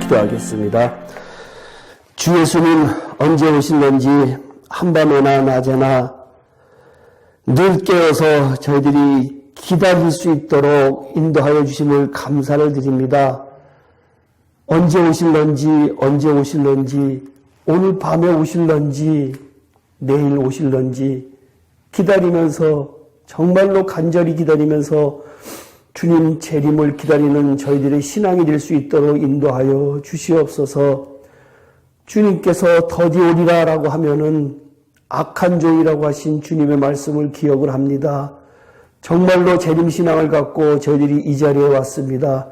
기도하겠습니다. 주 예수님 언제 오실는지 한밤에나 낮에나 늘 깨어서 저희들이 기다릴 수 있도록 인도하여 주심을 감사를 드립니다. 언제 오실는지 오늘 밤에 오실는지 내일 오실는지 기다리면서 정말로 간절히 기다리면서 주님 재림을 기다리는 저희들의 신앙이 될 수 있도록 인도하여 주시옵소서. 주님께서 더디 오리라 라고 하면은 악한 종이라고 하신 주님의 말씀을 기억을 합니다. 정말로 재림신앙을 갖고 저희들이 이 자리에 왔습니다.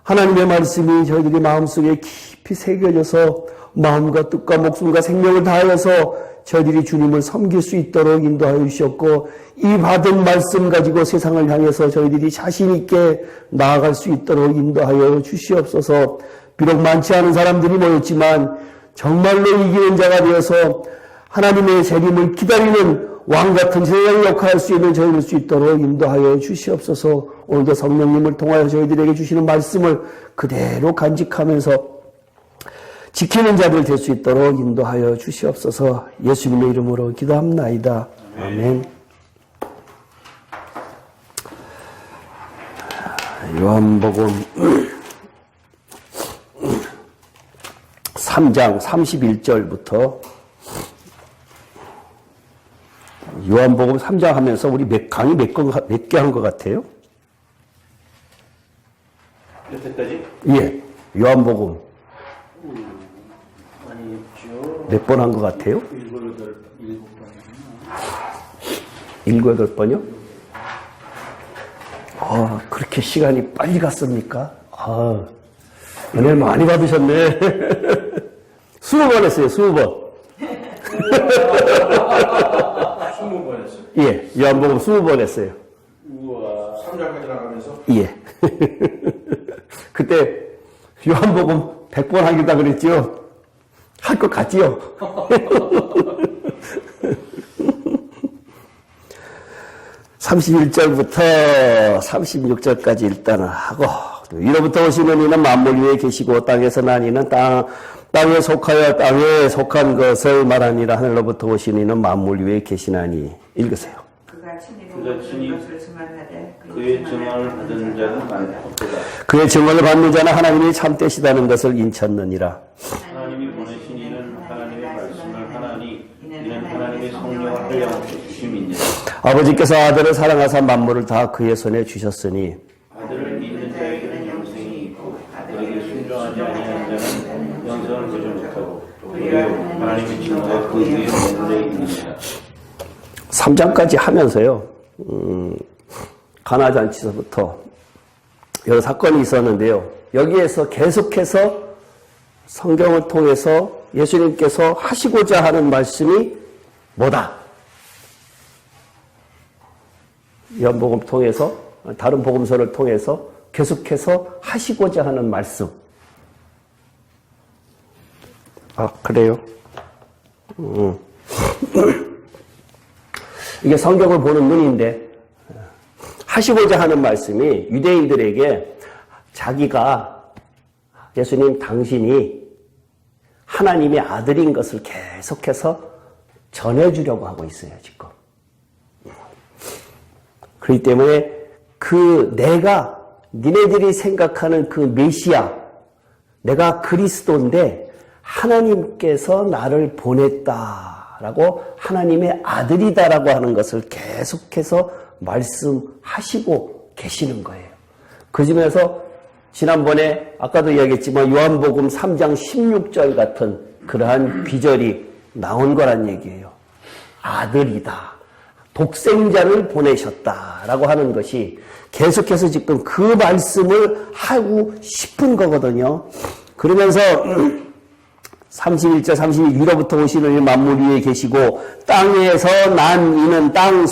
하나님의 말씀이 저희들이 마음속에 깊이 새겨져서 마음과 뜻과 목숨과 생명을 다하여서 저희들이 주님을 섬길 수 있도록 인도하여 주셨고, 이 받은 말씀 가지고 세상을 향해서 저희들이 자신 있게 나아갈 수 있도록 인도하여 주시옵소서. 비록 많지 않은 사람들이 모였지만 정말로 이기는 자가 되어서 하나님의 재림을 기다리는 왕같은 세상을 역할할 수 있는 저희들 수 있도록 인도하여 주시옵소서. 오늘도 성령님을 통하여 저희들에게 주시는 말씀을 그대로 간직하면서 지키는 자들 될 수 있도록 인도하여 주시옵소서. 예수님의 이름으로 기도합나이다. 아멘. 요한복음 3장 31절부터 요한복음 3장 하면서 우리 강의 몇 개 한 것 같아요? 여태까지? 예. 요한복음 많이 했죠. 몇 번 한 것 같아요? 7, 8번이요? 그렇게 시간이 빨리 갔습니까? 은혜를 많이 받으셨네. 20번 했어요, 20번. 20번 했어요? 예, 요한복음 20번 했어요. 우와, 3장까지 나가면서? 예. 그때 요한복음 100번 하기다 그랬죠? 할 것 같지요? 31절부터 36절까지 일단은 하고, 위로부터 오시는 이는 만물 위에 계시고 땅에서 난 이는 땅에 속하여 땅에 속한 것을 말하니라. 하늘로부터 오신 이는 만물 위에 계시나니. 읽으세요. 그가 친히 것을 증언하되 그의 증언을 받은 자는 많도다. 그의 증언을 받는 자는 하나님이 참되시다는 것을 인쳤느니라. 하나님이 보내신 이는 하나님의 말씀을 하나니 이는 하나님의 성령을 흘려 주심이니라. 아버지께서 아들을 사랑하사 만물을 다 그의 손에 주셨으니 아들을 믿는 자에게는 영생이 있고 그에게 순종하지 아니하는 자는 영생을 보지 못하고 오히려 하나님의 증거가 그 위에 머물러 있느니라. 3장까지 하면서요, 가나잔치서부터 여러 사건이 있었는데요. 여기에서 계속해서 성경을 통해서 예수님께서 하시고자 하는 말씀이 뭐다? 요한복음 통해서, 다른 복음서를 통해서 계속해서 하시고자 하는 말씀. 그래요? 이게 성경을 보는 눈인데, 하시고자 하는 말씀이 유대인들에게 자기가, 예수님 당신이 하나님의 아들인 것을 계속해서 전해주려고 하고 있어요, 지금. 그렇기 때문에 내가, 니네들이 생각하는 그 메시아, 내가 그리스도인데 하나님께서 나를 보냈다라고, 하나님의 아들이다라고 하는 것을 계속해서 말씀하시고 계시는 거예요. 그 중에서 지난번에 아까도 이야기했지만 요한복음 3장 16절 같은 그러한 귀절이 나온 거란 얘기예요. 아들이다. 독생자를 보내셨다라고 하는 것이 계속해서 지금 그 말씀을 하고 싶은 거거든요. 그러면서 31절 32 위로부터 오시는 이 만물 위에 계시고 땅에서 난 이는 땅에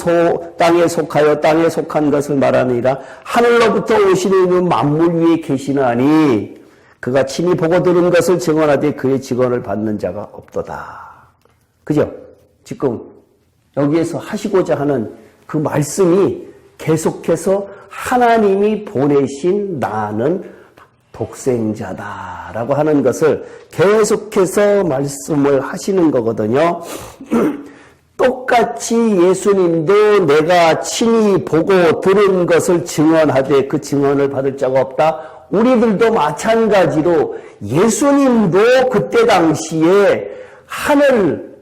속하여 땅에 속한 것을 말하느니라. 하늘로부터 오시는 이는 만물 위에 계시나니 그가 친히 보고 들은 것을 증언하되 그의 증언을 받는 자가 없도다. 그죠? 지금 여기에서 하시고자 하는 그 말씀이 계속해서 하나님이 보내신 나는 독생자다라고 하는 것을 계속해서 말씀을 하시는 거거든요. 똑같이 예수님도 내가 친히 보고 들은 것을 증언하되 그 증언을 받을 자가 없다. 우리들도 마찬가지로 예수님도 그때 당시에 하늘을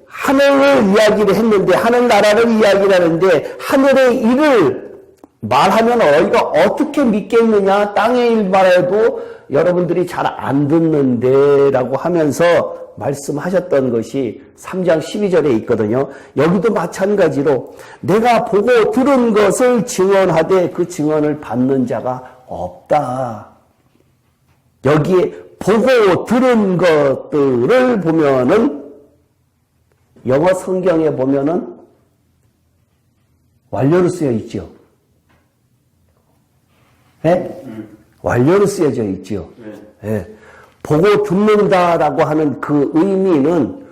이야기를 했는데, 하늘 나라를 이야기를 하는데, 하늘의 일을 말하면 우리가 어떻게 믿겠느냐, 땅의 일 말해도 여러분들이 잘 안 듣는데 라고 하면서 말씀하셨던 것이 3장 12절에 있거든요. 여기도 마찬가지로 내가 보고 들은 것을 증언하되 그 증언을 받는 자가 없다. 여기에 보고 들은 것들을 보면은 영어 성경에 보면은 완료로 쓰여 있죠. 네? 완료로 쓰여져 있죠. 네. 보고 듣는다라고 하는 그 의미는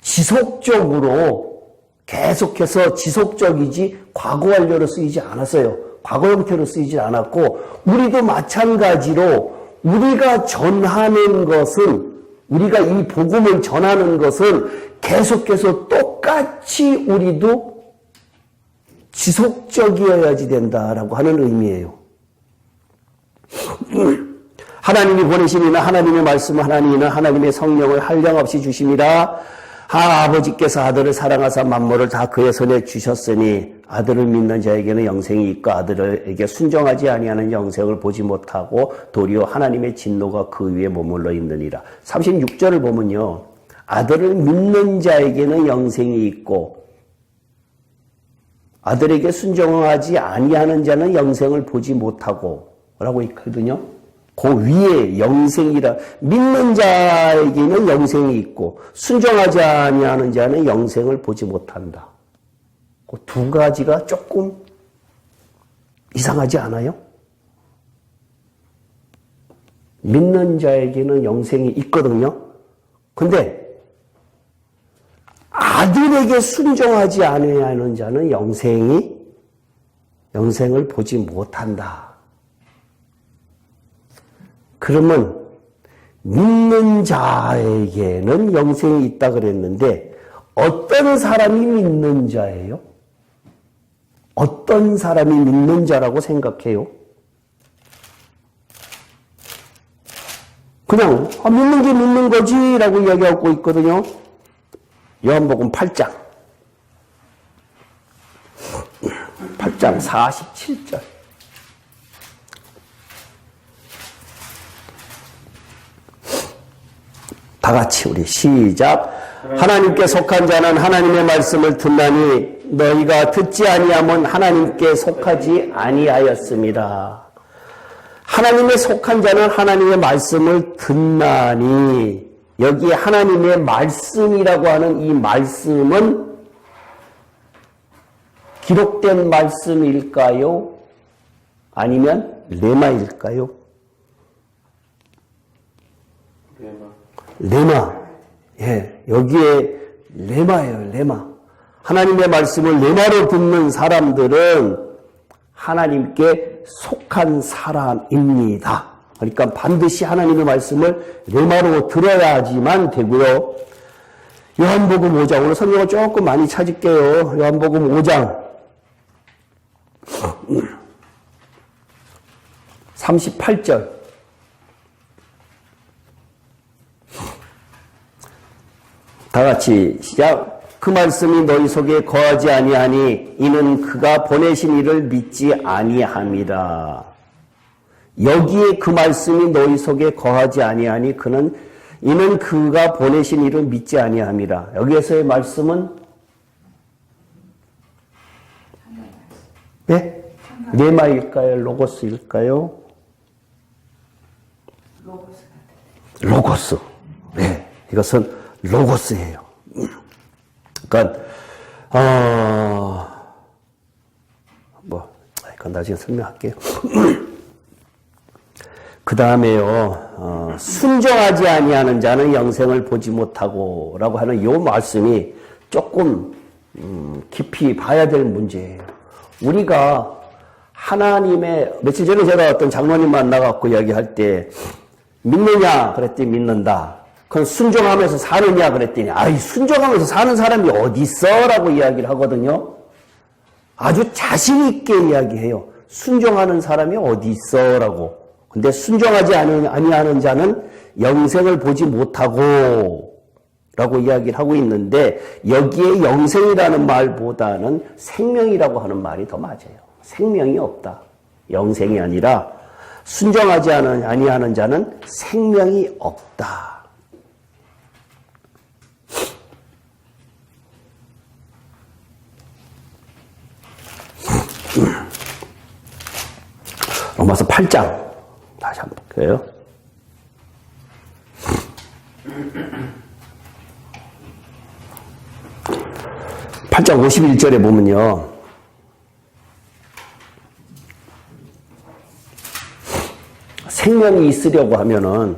지속적으로 계속해서 지속적이지 과거 완료로 쓰이지 않았어요. 과거 형태로 쓰이지 않았고, 우리도 마찬가지로 우리가 전하는 것은, 우리가 이 복음을 전하는 것은 계속해서 똑같이 우리도 지속적이어야지 된다라고 하는 의미예요. 하나님이 보내심이나 하나님의 말씀 하나님이나 하나님의 성령을 한량없이 주심이라. 아버지께서 아들을 사랑하사 만물을 다 그의 손에 주셨으니 아들을 믿는 자에게는 영생이 있고 아들에게 순종하지 아니하는 영생을 보지 못하고 도리어 하나님의 진노가 그 위에 머물러 있느니라. 36절을 보면요, 아들을 믿는 자에게는 영생이 있고 아들에게 순종하지 아니하는 자는 영생을 보지 못하고 라고 있거든요. 그 위에 영생이라, 믿는 자에게는 영생이 있고 순종하지 아니하는 자는 영생을 보지 못한다. 그 두 가지가 조금 이상하지 않아요? 믿는 자에게는 영생이 있거든요. 근데 아들에게 순종하지 아니하는 자는 영생을 보지 못한다. 그러면 믿는 자에게는 영생이 있다 그랬는데 어떤 사람이 믿는 자예요? 어떤 사람이 믿는 자라고 생각해요? 그냥 믿는 게 믿는 거지 라고 이야기하고 있거든요. 요한복음 8장 47절. 다 같이 우리 시작. 하나님께 속한 자는 하나님의 말씀을 듣나니 너희가 듣지 아니하면 하나님께 속하지 아니하였습니다. 하나님의 속한 자는 하나님의 말씀을 듣나니, 여기에 하나님의 말씀이라고 하는 이 말씀은 기록된 말씀일까요? 아니면 레마일까요? 레마. 예, 여기에 레마예요, 레마. 하나님의 말씀을 레마로 듣는 사람들은 하나님께 속한 사람입니다. 그러니까 반드시 하나님의 말씀을 레마로 들어야지만 되고요. 요한복음 5장, 오늘 성경을 조금 많이 찾을게요. 요한복음 5장 38절. 다 같이 시작. 그 말씀이 너희 속에 거하지 아니하니 이는 그가 보내신 이를 믿지 아니함이라. 여기에 그 말씀이 너희 속에 거하지 아니하니 이는 그가 보내신 이를 믿지 아니함이라. 여기에서의 말씀은 네? 레마일까요? 로고스일까요? 로고스. 네, 이것은 로고스예요. 그러니까 이건 나중에 설명할게요. 그 다음에요, 순종하지 아니하는 자는 영생을 보지 못하고라고 하는 요 말씀이 조금 깊이 봐야 될 문제예요. 우리가 하나님의, 며칠 전에 제가 어떤 장로님 만나갖고 이야기할 때 믿느냐? 그랬더니 믿는다. 그럼 순종하면서 사느냐? 그랬더니 아이 순종하면서 사는 사람이 어디 있어? 라고 이야기를 하거든요. 아주 자신 있게 이야기해요. 순종하는 사람이 어디 있어? 라고. 근데 순종하지 아니하는 자는 영생을 보지 못하고 라고 이야기를 하고 있는데 여기에 영생이라는 말보다는 생명이라고 하는 말이 더 맞아요. 생명이 없다. 영생이 아니라 순종하지 아니하는 자는 생명이 없다. 로마서 8장 다시 한번 볼게요. 8장 51절에 보면요. 생명이 있으려고 하면은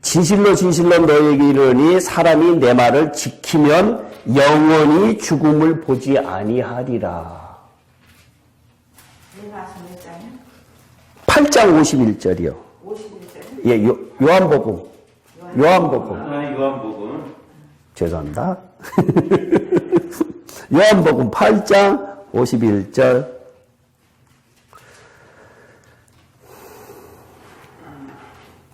진실로 진실로 너에게 이르니 사람이 내 말을 지키면 영원히 죽음을 보지 아니하리라. 8장 51절이요. 51절. 예, 요한복음. 요한복음. 죄송합니다. 요한복음 8장 51절.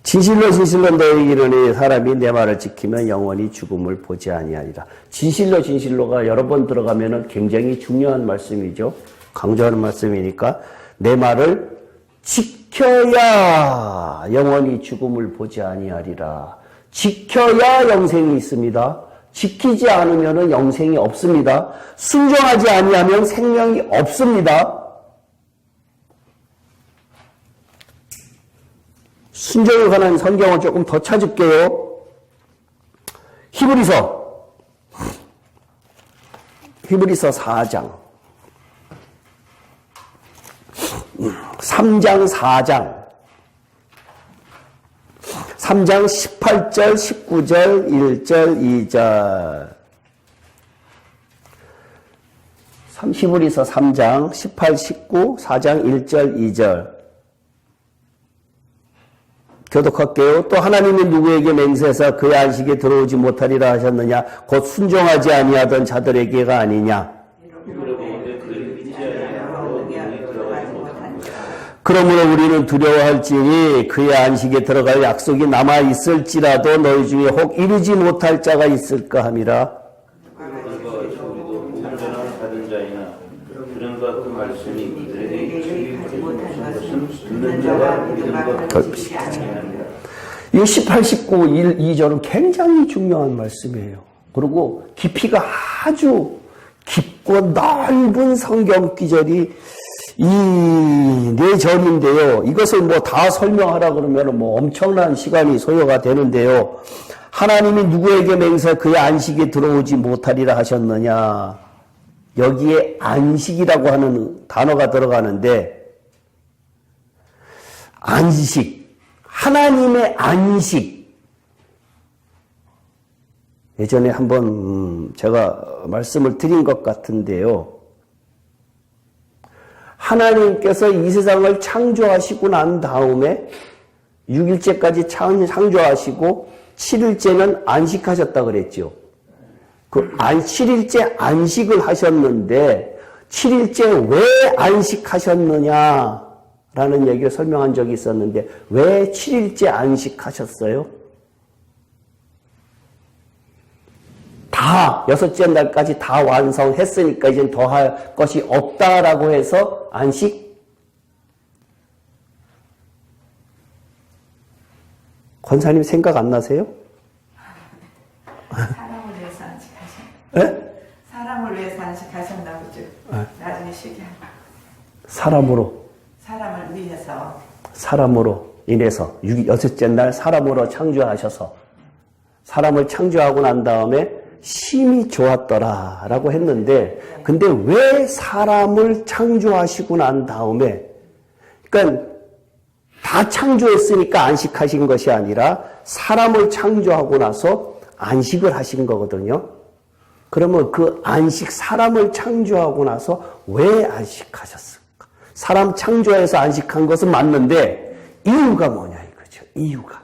진실로 진실로 너에게 이르니 사람이 내 말을 지키면 영원히 죽음을 보지 아니하리라. 진실로 진실로가 여러 번 들어가면은 굉장히 중요한 말씀이죠. 강조하는 말씀이니까 내 말을 지켜야 영원히 죽음을 보지 아니하리라. 지켜야 영생이 있습니다. 지키지 않으면 영생이 없습니다. 순종하지 아니하면 생명이 없습니다. 순종에 관한 성경을 조금 더 찾을게요. 히브리서 4장 3장 4장 3장 18절 19절 1절 2절 히브리서 3장 18, 19 4장 1절 2절 교독할게요. 또 하나님이 누구에게 맹세해서 그의 안식에 들어오지 못하리라 하셨느냐? 곧 순종하지 아니하던 자들에게가 아니냐? 그러므로 우리는 두려워할지니 그의 안식에 들어갈 약속이 남아 있을지라도 너희 중에 혹 이루지 못할 자가 있을까 함이라. 받은 자이나 들은 것 같은 말씀이 이들에게 이르지 못한 것은 듣는 자가 믿은 것 같이 아니하니라. 이 18, 19, 1, 2절은 굉장히 중요한 말씀이에요. 그리고 깊이가 아주 깊고 넓은 성경 기절이 이 네 절인데요. 이것을 뭐 다 설명하라 그러면 뭐 엄청난 시간이 소요가 되는데요. 하나님이 누구에게 맹세 그의 안식에 들어오지 못하리라 하셨느냐? 여기에 안식이라고 하는 단어가 들어가는데 안식, 하나님의 안식. 예전에 한번 제가 말씀을 드린 것 같은데요. 하나님께서 이 세상을 창조하시고 난 다음에 6일째까지 창조하시고 7일째는 안식하셨다 그랬죠. 그 7일째 안식을 하셨는데 7일째 왜 안식하셨느냐라는 얘기를 설명한 적이 있었는데 왜 7일째 안식하셨어요? 다 6째 날까지 다 완성했으니까 이제 더 할 것이 없다라고 해서 안식? 권사님 생각 안 나세요? 사람을 위해서 안식하셨나? 예? 사람을 위해서 안식하셨나 보죠. 나중에 쉬게 하고. 사람으로 인해서 6째 날 사람으로 창조하셔서 사람을 창조하고 난 다음에 심히 좋았더라 라고 했는데 근데 왜 사람을 창조하시고 난 다음에 그러니까 다 창조했으니까 안식하신 것이 아니라 사람을 창조하고 나서 안식을 하신 거거든요. 그러면 그 안식 사람을 창조하고 나서 왜 안식하셨을까? 사람 창조해서 안식한 것은 맞는데 이유가 뭐냐 이거죠. 이유가.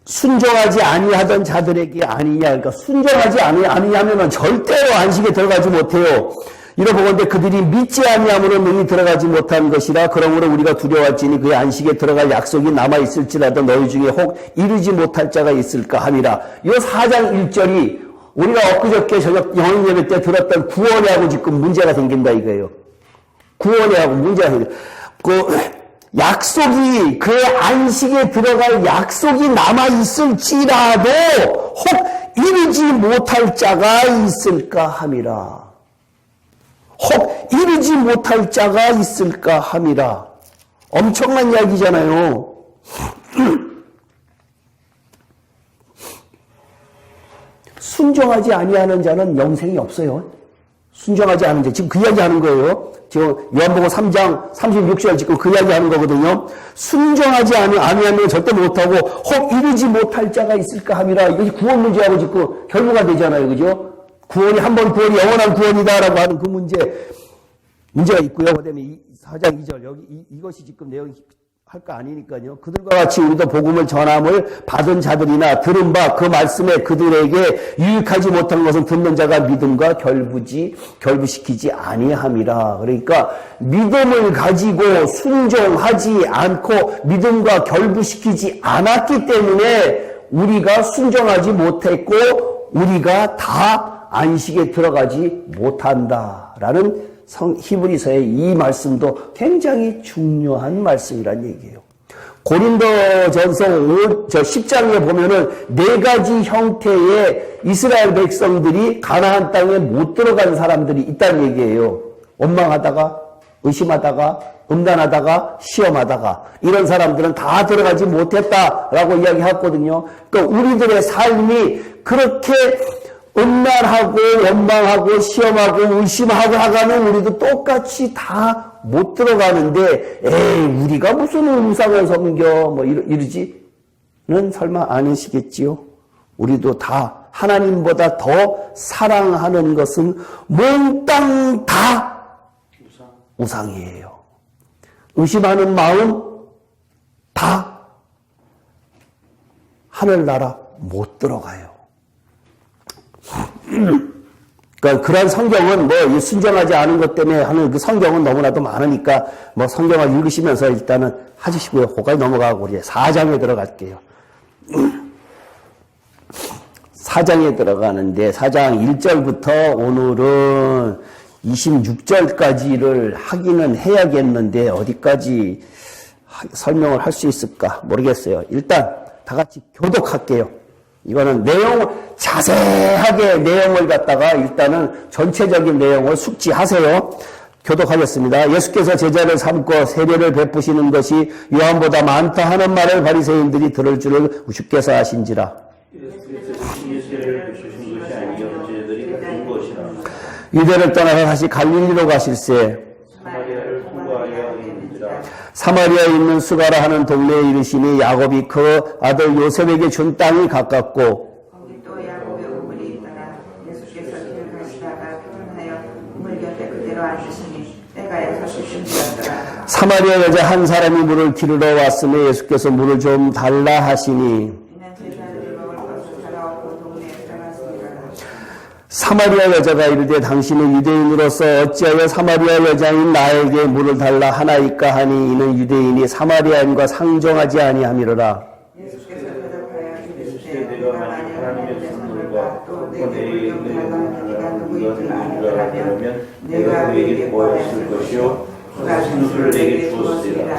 순종하지 아니하던 자들에게 아니냐. 그러니까 순종하지 아니하면 절대로 안식에 들어가지 못해요. 이러보건대 그들이 믿지 아니함으로 능히 들어가지 못한 것이라. 그러므로 우리가 두려워할지니 그의 안식에 들어갈 약속이 남아있을지라도 너희 중에 혹 이르지 못할 자가 있을까 함이라. 이 4장 1절이 우리가 엊그저께 저녁 영혼 예배 때 들었던 구원회하고 지금 문제가 생긴다 이거예요. 구원회하고 문제가 생긴다. 약속이, 그 안식에 들어갈 약속이 남아있을지라도 혹 이르지 못할 자가 있을까 함이라. 혹 이르지 못할 자가 있을까 함이라. 엄청난 이야기잖아요. 순종하지 아니하는 자는 영생이 없어요. 순종하지 않은 자. 지금 그 이야기 하는 거예요. 지금 요한복음 3장 36절 지금 그 이야기 하는 거거든요. 순종하지 아니하면 절대 못하고 혹 이르지 못할 자가 있을까 함이라. 이것이 구원 문제하고 지금 결부가 되잖아요. 그죠? 구원이 한 번 구원이 영원한 구원이다라고 하는 그 문제가 있고요. 그다음에 4장 2절 여기 이것이 지금 내용이 할 거 아니니까요. 그들과 같이 우리도 복음을 전함을 받은 자들이나 들은 바 그 말씀에 그들에게 유익하지 못한 것은 듣는 자가 믿음과 결부시키지 아니함이라. 그러니까 믿음을 가지고 순종하지 않고 믿음과 결부시키지 않았기 때문에 우리가 순종하지 못했고 우리가 다 안식에 들어가지 못한다라는 히브리서의 이 말씀도 굉장히 중요한 말씀이란 얘기예요. 고린도전서 10장에 보면은 4가지 형태의 이스라엘 백성들이 가나안 땅에 못 들어간 사람들이 있다는 얘기예요. 원망하다가, 의심하다가, 음란하다가, 시험하다가 이런 사람들은 다 들어가지 못했다라고 이야기했거든요. 그러니까 우리들의 삶이 그렇게 음란하고 원망하고 시험하고 의심하고 하가면 우리도 똑같이 다 못 들어가는데 에이 우리가 무슨 우상을 섬겨 뭐 이러지는 설마 아니시겠지요? 우리도 다 하나님보다 더 사랑하는 것은 몽땅 다 우상이에요. 의심하는 마음 다 하늘나라 못 들어가요. 그러니까 그런 성경은 뭐 순종하지 않은 것 때문에 하는 그 성경은 너무나도 많으니까 뭐 성경을 읽으시면서 일단은 하시고요. 거기까지 넘어가고 우리 4장에 들어갈게요. 4장에 들어가는데 4장 1절부터 오늘은 26절까지를 하기는 해야겠는데 어디까지 설명을 할 수 있을까 모르겠어요. 일단 다 같이 교독할게요. 이거는 자세하게 내용을 갖다가 일단은 전체적인 내용을 숙지하세요. 교독하겠습니다. 예수께서 제자를 삼고 세례를 베푸시는 것이 요한보다 많다 하는 말을 바리새인들이 들을 줄을 주께서 아신지라. 세례를 베푸신 것이 아니요 제자들이 베푼 것이라. 유대를 떠나서 다시 갈릴리로 가실새 사마리아를 통과하여 있는지라. 사마리아에 있는 수가라 하는 동네에 이르시니 야곱이 그 아들 요셉에게 준 땅이 가깝고 거기 또 야곱의 우물이 있더라. 예수께서 길을 가시다가 피곤하여 우물 곁에 그대로 앉으시니 때가 6시쯤이었더라. 사마리아 여자 한 사람이 물을 기르러 왔으며 예수께서 물을 좀 달라 하시니 이는 제자들이 먹을 것을 하나 없고 동네에 들어갔으니라. 사마리아 여자가 이르되 당신은 유대인으로서 어찌하여 사마리아 여자인 나에게 물을 달라 하나이까 하니 이는 유대인이 사마리아인과 상종하지 아니함이로라. 예수께서 대답하여 이르시되 내가 만일 하나님의 선물과 또 내게 좀 달라는 이가 누구인지 알더라면 내가 그에게 보았을 것이요 그가 생수를 내게 주었으리라.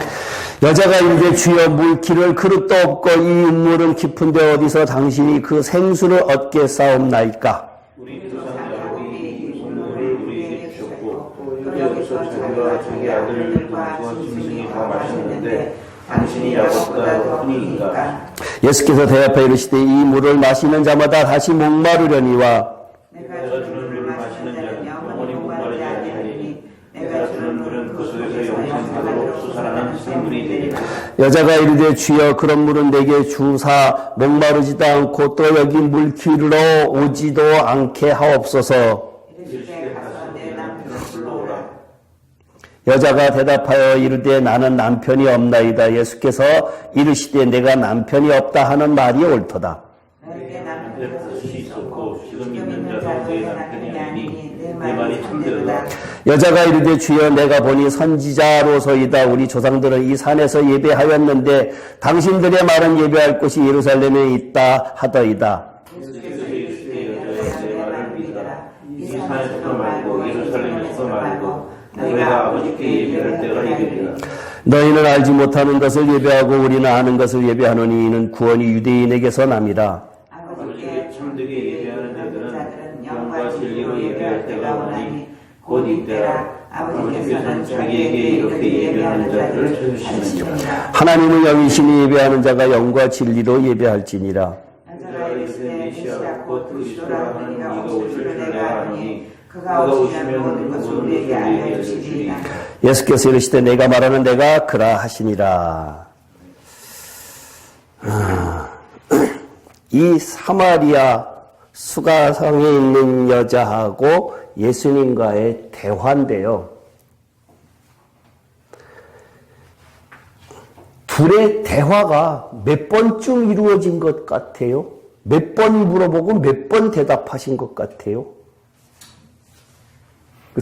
여자가 이르되 주여 물기를 그릇도 없고 이 물은 깊은데 어디서 당신이 그 생수를 얻게 싸움나이까. 우리 조상 야곱이 이 물을 우리에게 주셨고 또 여기서 자기와 자기 아들들과 짐승이 다 마셨는데 당신이 야곱보다 더 흔히니까. 예수께서 대답하여 이르시되 이 물을 마시는 자마다 다시 목마르려니와 내가 주는 물을 마시는 자는 영원히 목마르지 아니하리니 내가 주는 물은 그 속에서 영생 받도록 솟아나는 생물이 되리라. 여자가 이르되 주여 그런 물은 내게 주사 목마르지도 않고 또 여기 물 기르러 오지도 않게 하옵소서. 이르시되 가서 내 남편을 불러오라. 여자가 대답하여 이르되 나는 남편이 없나이다. 예수께서 이르시되 내가 남편이 없다 하는 말이 옳도다. 너에게 남편 남편이 뜻이 있었고 지금 있는 있는 자도 자도 내 내 남편이 남편이 아니니 아니니 내 내 말이 참되도다. 여자가 이르되 주여 내가 보니 선지자로소이다. 우리 조상들은 이 산에서 예배하였는데 당신들의 말은 예배할 곳이 예루살렘에 있다 하더이다. 예수께서 이르시되 여자야 내 말을 믿으라. 이 산에서도 말고 예루살렘에서도 말고 너희가 아버지께 예배할 때가 이르리라. 너희는 알지 못하는 것을 예배하고 우리는 아는 것을 예배하노니 이는 구원이 유대인에게서 남이라. 아버지께 참되게 예배하는 자들은 영과 진리로 예배할 때가 오나니 곧 이때라. 아버지께서는 자기에게 이렇게 예배하는 자들을 찾으시느니라. 하나님을 영이시니 예배하는 자가 영과 진리로 예배할지니라. 여자가 이르시되 메시아 곧 그리스도라 하는 이가 오실 줄 내가 아노니 그가 오시면 모든 것을 우리에게 알려주시리이다. 예수께서 이르시되 내가 말하는 내가 그라 하시니라. 이 사마리아 수가성에 있는 여자하고 예수님과의 대화인데요. 둘의 대화가 몇 번쯤 이루어진 것 같아요? 몇 번 물어보고 몇 번 대답하신 것 같아요?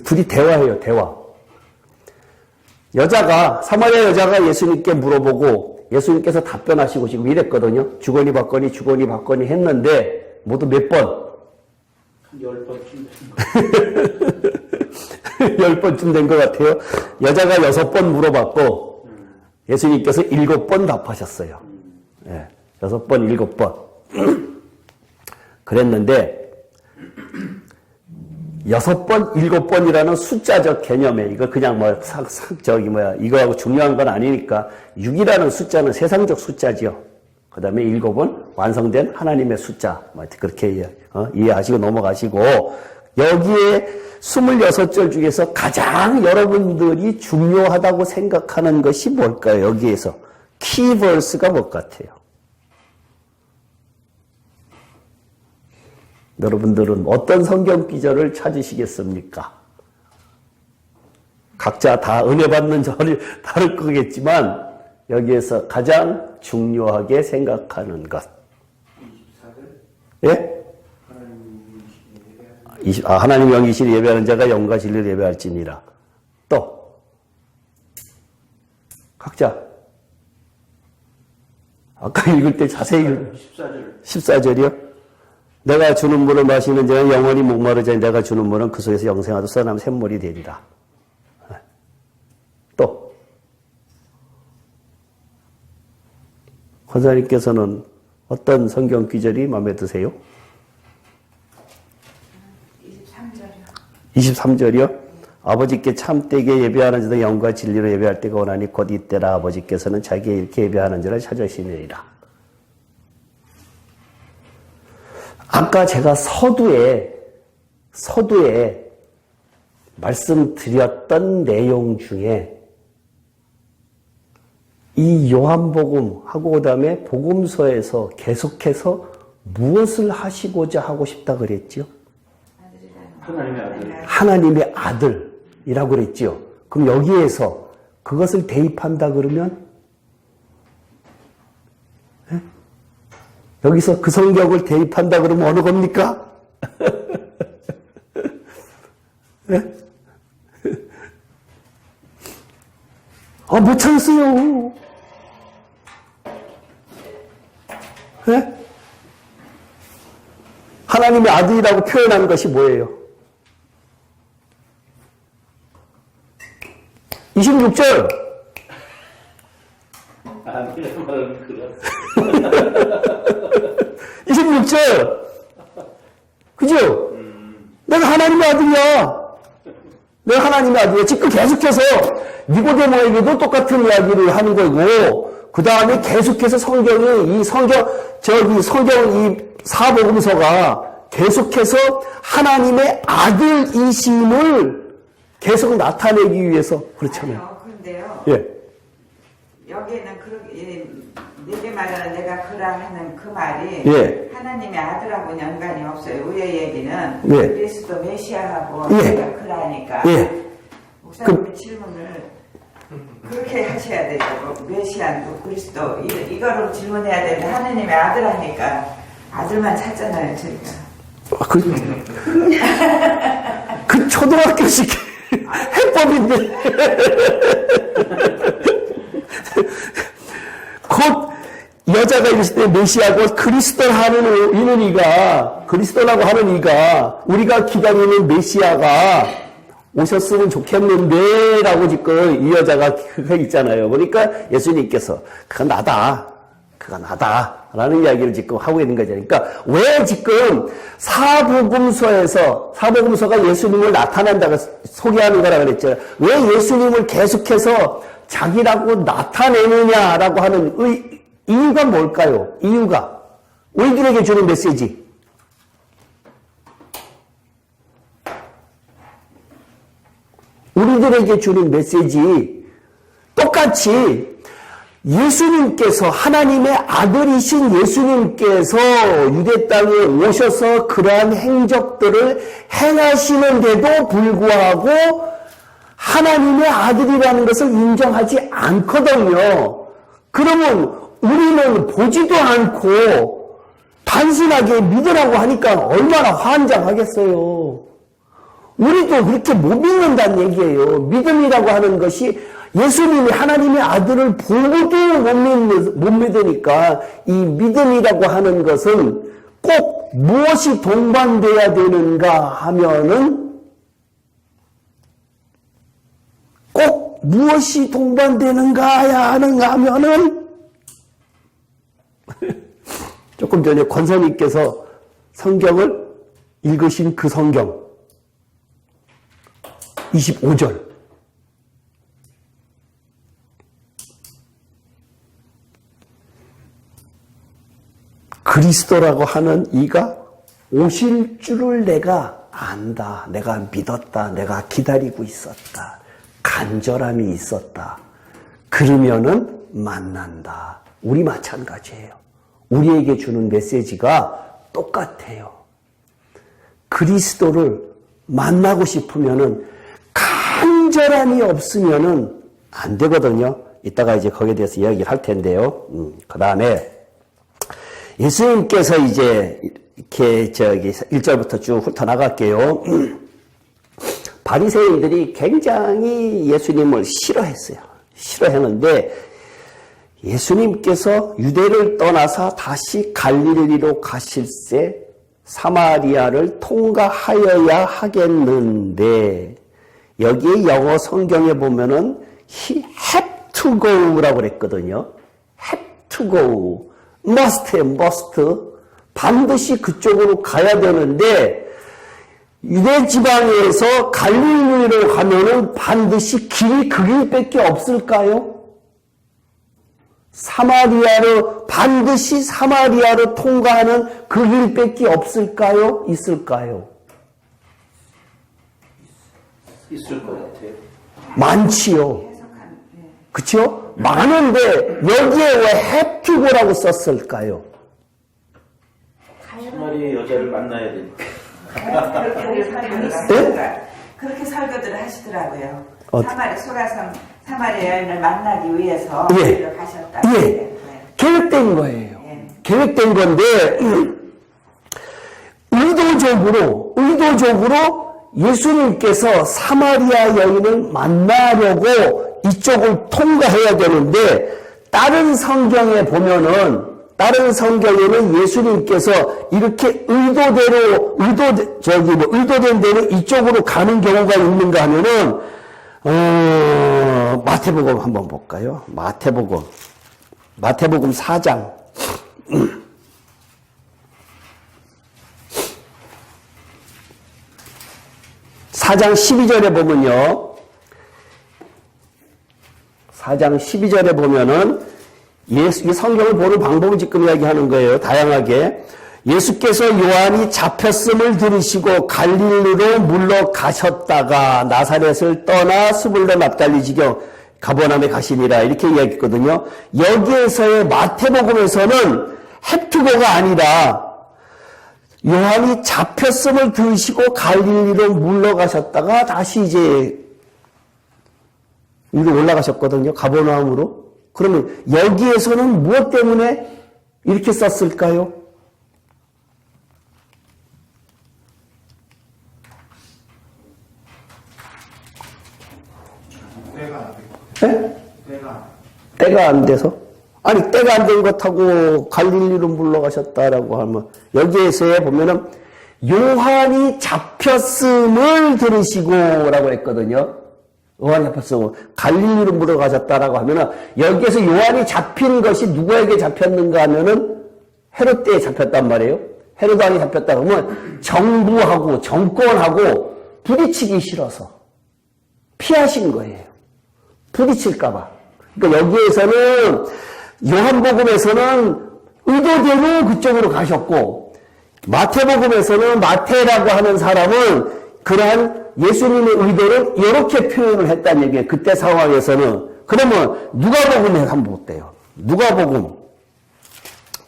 둘이 대화해요, 대화. 사마리아 여자가 예수님께 물어보고 예수님께서 답변하시고 지금 이랬거든요. 주거니 받거니 주거니 받거니 했는데 모두 몇 번? 10번쯤 10번쯤 된 것 같아요. 여자가 6번 물어봤고 예수님께서 7번 답하셨어요. 6번, 7번. 그랬는데 6번, 7번이라는 숫자적 개념에 이거 그냥 이거하고 중요한 건 아니니까 6이라는 숫자는 세상적 숫자지요. 그 다음에 7은 완성된 하나님의 숫자. 그렇게 이해하시고 넘어가시고 여기에 26절 중에서 가장 여러분들이 중요하다고 생각하는 것이 뭘까요? 여기에서 키버스가 뭘 같아요? 여러분들은 어떤 성경 기절을 찾으시겠습니까? 각자 다 은혜 받는 절이 다를 거겠지만 여기에서 가장 중요하게 생각하는 것. 24절? 예? 하나님 영이시니 예배하는 자가 영과 진리를 예배할지니라. 또 각자 아까 읽을 때 자세히 14절이요? 내가 주는 물을 마시는 자는 영원히 목마르지 않으니 내가 주는 물은 그 속에서 영생하도 쏟아나면 샘물이 되리라. 또 권사님께서는 어떤 성경 귀절이 마음에 드세요? 23절이요? 아버지께 참되게 예배하는 자도 영과 진리로 예배할 때가 오나니 곧 이때라. 아버지께서는 자기의 이렇게 예배하는 자를 찾으시느니라. 아까 제가 서두에 말씀드렸던 내용 중에 이 요한복음하고 그다음에 복음서에서 계속해서 무엇을 하시고자 하고 싶다 그랬죠? 하나님의 아들이라고 그랬죠. 그럼 여기에서 그것을 대입한다 그러면 여기서 그 성경을 대입한다 그러면 어느 겁니까? 못 찾았어요. 하나님의 아들이라고 표현한 것이 뭐예요? 26절. 26절. 그죠? 내가 하나님의 아들이야. 내가 하나님의 아들이야. 지금 계속해서 니고데모에게도 똑같은 이야기를 하는 거고, 그 다음에 계속해서 성경이, 성경 이 사복음서가 계속해서 하나님의 아들이심을 계속 나타내기 위해서 그렇잖아요. 그런데요. 예. 여기에는 내게 말하는 내가 그라 하는 그 말이 예. 하나님의 아들하고는 연관이 없어요. 우리의 얘기는 예. 그리스도 메시아하고 예. 내가 그라니까. 예. 목사님의 질문을 그렇게 하셔야 되죠. 메시아 누구 그리스도 이거로 질문해야 되는데 하느님의 아들 하니까 아들만 찾잖아요 저희가. 그 초등학교식 해법인데 곧 여자가 이랬을 때 메시아고 그리스도라고 하는 이가 우리가 기다리는 메시아가 오셨으면 좋겠는데 라고 지금 이 여자가 그거 있잖아요. 그러니까 예수님께서 그건 나다 라는 이야기를 지금 하고 있는 거죠. 그러니까 왜 지금 사복음서가 예수님을 나타난다고 소개하는 거라 그랬죠. 왜 예수님을 계속해서 자기라고 나타내느냐라고 하는 이유가 뭘까요? 이유가 우리들에게 주는 메시지. 우리들에게 주는 메시지 똑같이 예수님께서 하나님의 아들이신 예수님께서 유대 땅에 오셔서 그러한 행적들을 행하시는데도 불구하고 하나님의 아들이라는 것을 인정하지 않거든요. 그러면 우리는 보지도 않고 단순하게 믿으라고 하니까 얼마나 환장하겠어요. 우리도 그렇게 못 믿는다는 얘기예요. 믿음이라고 하는 것이 예수님이 하나님의 아들을 보고도 못 믿으니까 이 믿음이라고 하는 것은 꼭 무엇이 동반돼야 되는가 하면은 꼭 무엇이 동반되는가 하면은 조금 전에 권사님께서 성경을 읽으신 그 성경 25절 그리스도라고 하는 이가 오실 줄을 내가 안다. 내가 믿었다. 내가 기다리고 있었다. 간절함이 있었다. 그러면은 만난다. 우리 마찬가지예요. 우리에게 주는 메시지가 똑같아요. 그리스도를 만나고 싶으면은 간절함이 없으면은 안 되거든요. 이따가 이제 거기에 대해서 이야기를 할 텐데요. 그 다음에 예수님께서 이제 이렇게 1절부터 쭉 훑어나갈게요. 바리새인들이 굉장히 예수님을 싫어했어요. 싫어했는데 예수님께서 유대를 떠나서 다시 갈릴리로 가실새 사마리아를 통과하여야 하겠는데 여기에 영어 성경에 보면은 he had to go라고 그랬거든요. had to go. must 반드시 그쪽으로 가야 되는데 유대 지방에서 갈릴리로 가면은 반드시 길이 그 길밖에 없을까요? 반드시 사마리아로 통과하는 그 길밖에 없을까요? 있을까요? 있을 것 같아요. 많지요. 그쵸? 많은데 여기에 왜 have to go라고 썼을까요? 사마리아 여자를 만나야 되니까. 그렇게 설교들을 하시더라고요. 어떻게? 사마리아 여인을 만나기 위해서 예. 가셨다. 예. 계획된 거예요. 예. 계획된 건데 의도적으로 예수님께서 사마리아 여인을 만나려고 이쪽을 통과해야 되는데 다른 성경에 보면은 예수님께서 이렇게 의도된 대로 이쪽으로 가는 경우가 있는가 하면은 마태복음 한번 볼까요? 마태복음 4장 4장 12절에 보면요. 4장 12절에 보면은 이 성경을 보는 방법을 지금 이야기하는 거예요. 다양하게. 예수께서 요한이 잡혔음을 들으시고 갈릴리로 물러가셨다가 나사렛을 떠나 스불로 납달리 지경 가버나움에 가시니라 이렇게 이야기했거든요. 여기에서의 마태복음에서는 헵투고가 아니라 요한이 잡혔음을 들으시고 갈릴리로 물러가셨다가 다시 이제 위로 올라가셨거든요. 가버나움으로. 그러면 여기에서는 무엇 때문에 이렇게 썼을까요? 네? 때가 안 돼서? 아니, 때가 안 된 것하고 갈릴리로 물러가셨다라고 하면, 여기에서 보면은, 요한이 잡혔음을 들으시고, 라고 했거든요. 요한이 잡혔음을. 갈릴리로 물러가셨다라고 하면은, 여기에서 요한이 잡힌 것이 누구에게 잡혔는가 하면은, 헤롯 때에 잡혔단 말이에요. 헤롯 왕이 잡혔다 그러면, 정부하고, 정권하고, 부딪히기 싫어서, 피하신 거예요. 부딪힐까봐. 그러니까 여기에서는 요한복음에서는 의도대로 그쪽으로 가셨고 마태복음에서는 마태라고 하는 사람은 그러한 예수님의 의도를 이렇게 표현을 했다는 얘기예요. 그때 상황에서는. 그러면 누가복음에 한번 볼게요. 누가복음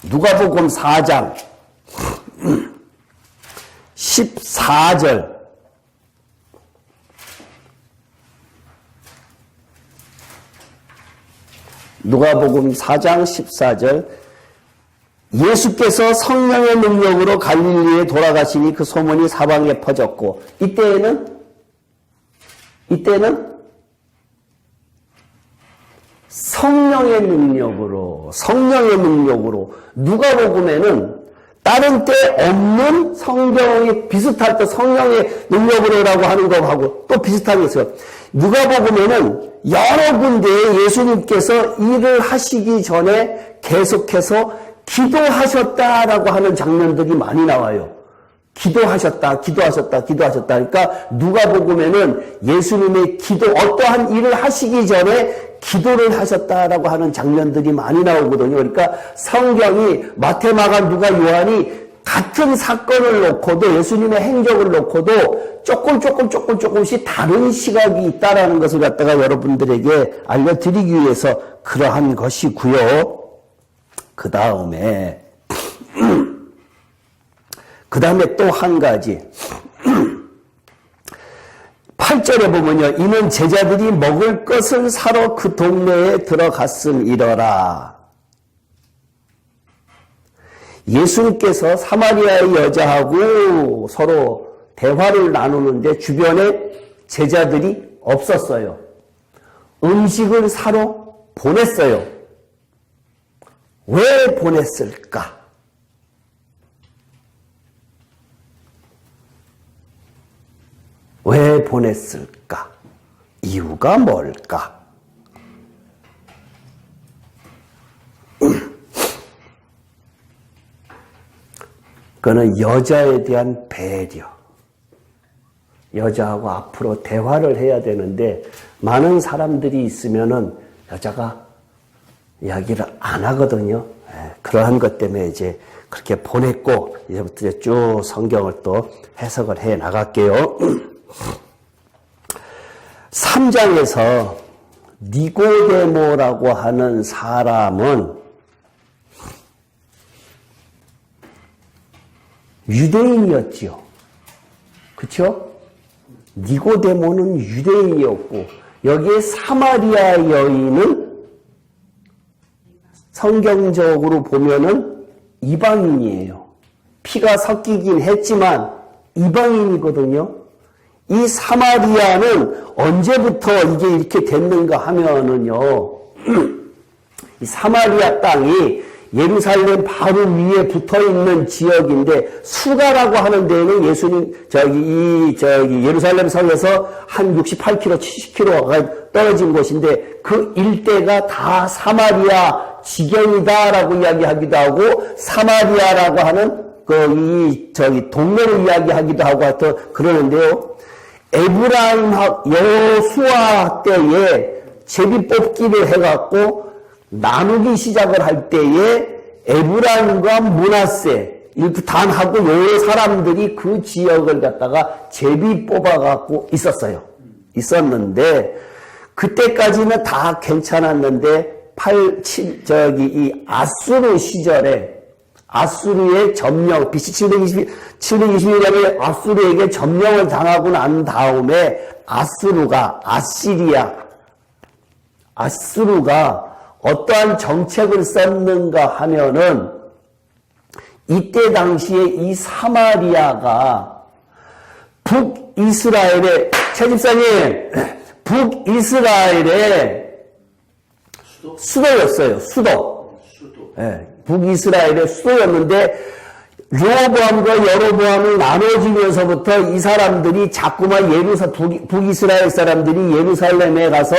4장 14절 누가복음 4장 14절 예수께서 성령의 능력으로 갈릴리에 돌아가시니 그 소문이 사방에 퍼졌고 이때는 성령의 능력으로 누가복음에는 다른 때 없는 성경이 비슷할 때 성령의 능력으로라고 하는 것하고 또 비슷한 게 있어요. 누가복음에는 여러 군데에 예수님께서 일을 하시기 전에 계속해서 기도하셨다라고 하는 장면들이 많이 나와요. 기도하셨다. 그러니까 누가복음에는 예수님의 어떠한 일을 하시기 전에 기도를 하셨다라고 하는 장면들이 많이 나오거든요. 그러니까 성경이 마태, 마가, 누가, 요한이 같은 사건을 놓고도 예수님의 행적을 놓고도 조금씩 다른 시각이 있다라는 것을 갖다가 여러분들에게 알려드리기 위해서 그러한 것이고요. 그 다음에 또 한 가지 8절에 보면요. 이는 제자들이 먹을 것을 사러 그 동네에 들어갔음이러라. 예수님께서 사마리아의 여자하고 서로 대화를 나누는데 주변에 제자들이 없었어요. 음식을 사러 보냈어요. 왜 보냈을까? 왜 보냈을까? 이유가 뭘까? 그거는 여자에 대한 배려. 여자하고 앞으로 대화를 해야 되는데 많은 사람들이 있으면은 여자가 이야기를 안 하거든요. 그러한 것 때문에 이제 그렇게 보냈고 이제부터 쭉 성경을 또 해석을 해 나갈게요. 3장에서 니고데모라고 하는 사람은 유대인이었지요. 그렇죠? 니고데모는 유대인이었고 여기에 사마리아 여인은 성경적으로 보면은 이방인이에요. 피가 섞이긴 했지만 이방인이거든요. 이 사마리아는 언제부터 이게 이렇게 됐는가 하면은요. 이 사마리아 땅이 예루살렘 바로 위에 붙어있는 지역인데 수가라고 하는 데는 예수님 예루살렘 성에서 한 68km, 70km가 떨어진 곳인데 그 일대가 다 사마리아 지경이다라고 이야기하기도 하고 사마리아라고 하는 동네를 이야기하기도 하고 하여튼 그러는데요. 에브라임 여호수아 때에 제비 뽑기를 해갖고 나누기 시작을 할 때에 에브라임과 므낫세 단하고 요 사람들이 그 지역을 갖다가 제비 뽑아갖고 있었는데 그때까지는 다 괜찮았는데 이 아수르 시절에 아수르의 점령 BC 721년에 아수르에게 점령을 당하고 난 다음에 아시리아 아수르가 어떠한 정책을 썼는가 하면은 이때 당시에 이 사마리아가 북이스라엘의 최 집사님 북이스라엘의 수도였어요. 수도. 예, 북이스라엘의 수도였는데 르호보암과 여로보암이 나눠지면서부터 이 사람들이 자꾸만 북이스라엘 사람들이 예루살렘에 가서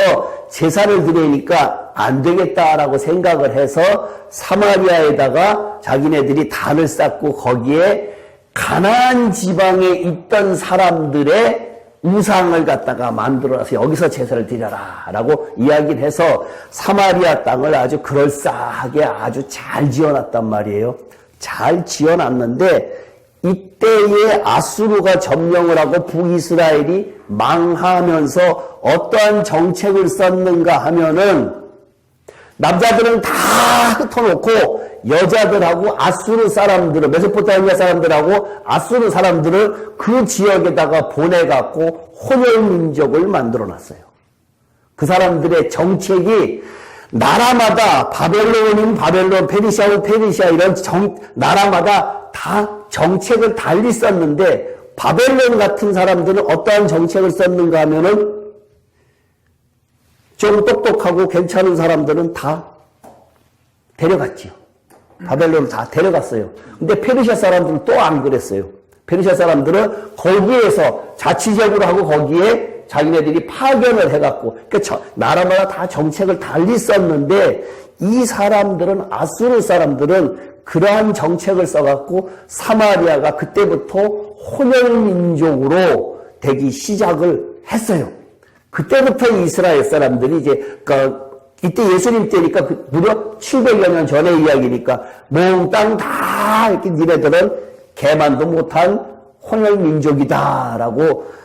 제사를 드리니까 안 되겠다라고 생각을 해서 사마리아에다가 자기네들이 단을 쌓고 거기에 가나안 지방에 있던 사람들의 우상을 갖다가 만들어서 여기서 제사를 드려라 라고 이야기를 해서 사마리아 땅을 아주 그럴싸하게 아주 잘 지어놨단 말이에요. 잘 지어놨는데 이때에 아수르가 점령을 하고 북이스라엘이 망하면서 어떠한 정책을 썼는가 하면은 남자들은 다 흩어놓고 여자들하고 아수르 사람들을 메소포타미아 사람들하고 아수르 사람들을 그 지역에다가 보내갖고 혼혈민족을 만들어놨어요. 그 사람들의 정책이 나라마다 바벨론이면 바벨론, 페르시아면 페르시아 이런 나라마다 다 정책을 달리 썼는데 바벨론 같은 사람들은 어떠한 정책을 썼는가 하면은 좀 똑똑하고 괜찮은 사람들은 다 데려갔지요. 바벨론을 다 데려갔어요. 근데 페르시아 사람들은 또 안 그랬어요. 페르시아 사람들은 거기에서 자치적으로 하고 거기에 자기네들이 파견을 해갖고, 그러니까 나라마다 다 정책을 달리 썼는데, 이 사람들은, 아수르 사람들은 그러한 정책을 써갖고, 사마리아가 그때부터 혼혈민족으로 되기 시작을 했어요. 그때부터 이스라엘 사람들이 이제, 이때 예수님 때니까 무려 700여 년 전의 이야기니까, 몽땅 다 이렇게 니네들은 개만도 못한 혼혈민족이다라고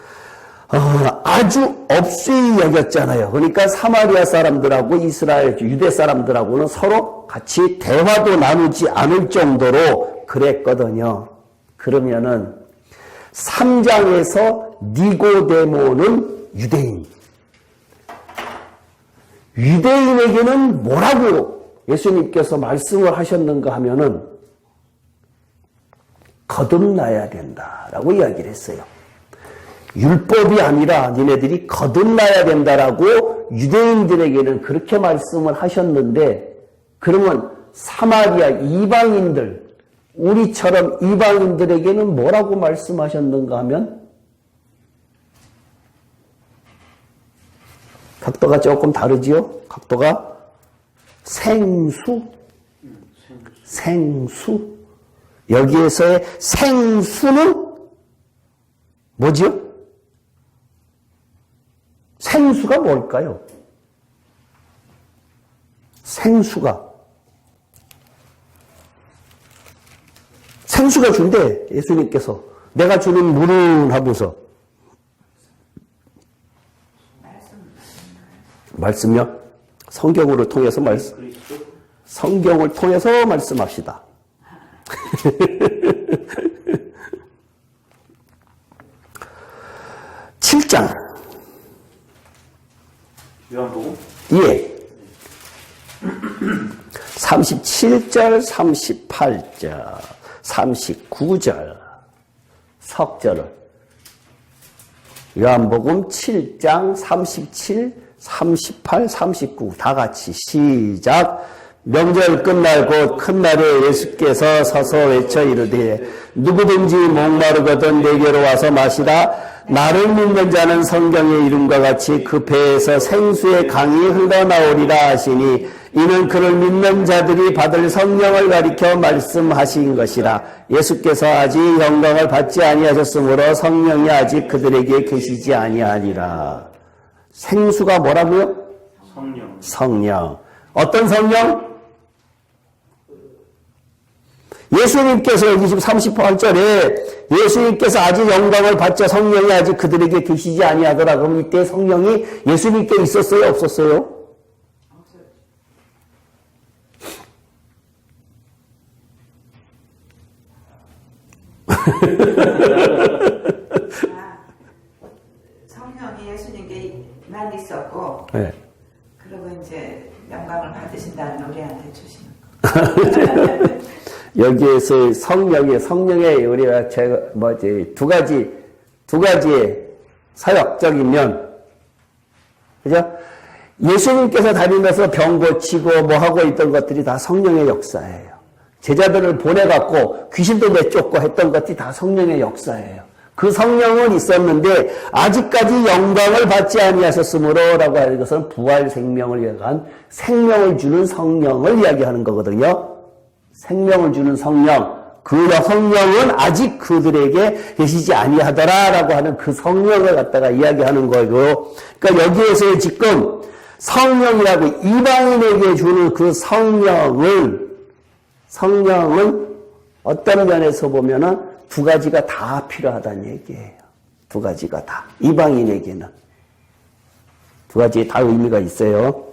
아주 업수히 여겼잖아요. 그러니까 사마리아 사람들하고 이스라엘 유대 사람들하고는 서로 같이 대화도 나누지 않을 정도로 그랬거든요. 그러면은 3장에서 니고데모는 유대인. 유대인에게는 뭐라고 예수님께서 말씀을 하셨는가 하면은 거듭나야 된다라고 이야기를 했어요. 율법이 아니라 니네들이 거듭나야 된다라고 유대인들에게는 그렇게 말씀을 하셨는데, 그러면 사마리아 이방인들, 우리처럼 이방인들에게는 뭐라고 말씀하셨는가 하면 각도가 조금 다르지요? 각도가 생수. 여기에서의 생수는 뭐지요? 생수가 뭘까요? 생수가 준대, 예수님께서. 내가 주는 물은 하면서. 말씀요? 성경을 통해서 성경을 통해서 말씀합시다. (7장) 요한복음? 예. 37절, 38절, 39절 석절을 요한복음 7장 37, 38, 39 다 같이 시작. 명절 끝날 곧 큰 날에 예수께서 서서 외쳐 이르되 누구든지 목마르거든 내게로 와서 마시라. 나를 믿는 자는 성경의 이름과 같이 그 배에서 생수의 강이 흘러나오리라 하시니 이는 그를 믿는 자들이 받을 성령을 가리켜 말씀하신 것이라. 예수께서 아직 영광을 받지 아니하셨으므로 성령이 아직 그들에게 계시지 아니하니라. 생수가 뭐라고요? 성령. 어떤 성령? 예수님께서 여기 지금 38절에 예수님께서 아직 영광을 받자 성령이 아직 그들에게 계시지 아니하더라. 그럼 이때 성령이 예수님께 있었어요? 없었어요? 성령이 예수님께만 있었고, 네. 그리고 여기에서 성령의 우리가 두 가지의 사역적인 면, 그죠? 예수님께서 다니면서 병 고치고 뭐 하고 있던 것들이 다 성령의 역사예요. 제자들을 보내갖고 귀신도 내쫓고 했던 것들이 다 성령의 역사예요. 그 성령은 있었는데 아직까지 영광을 받지 아니하셨으므로 라고 하는 것은 부활 생명을 이야기한 생명을 주는 성령을 이야기하는 거거든요. 생명을 주는 성령. 그 성령은 아직 그들에게 계시지 아니하더라라고 하는 그 성령을 갖다가 이야기하는 거고, 그러니까 여기에서 지금 성령이라고 이방인에게 주는 그 성령은 어떤 면에서 보면은 두 가지가 다 필요하다는 얘기예요. 두 가지가 다. 이방인에게는. 두 가지 다 의미가 있어요.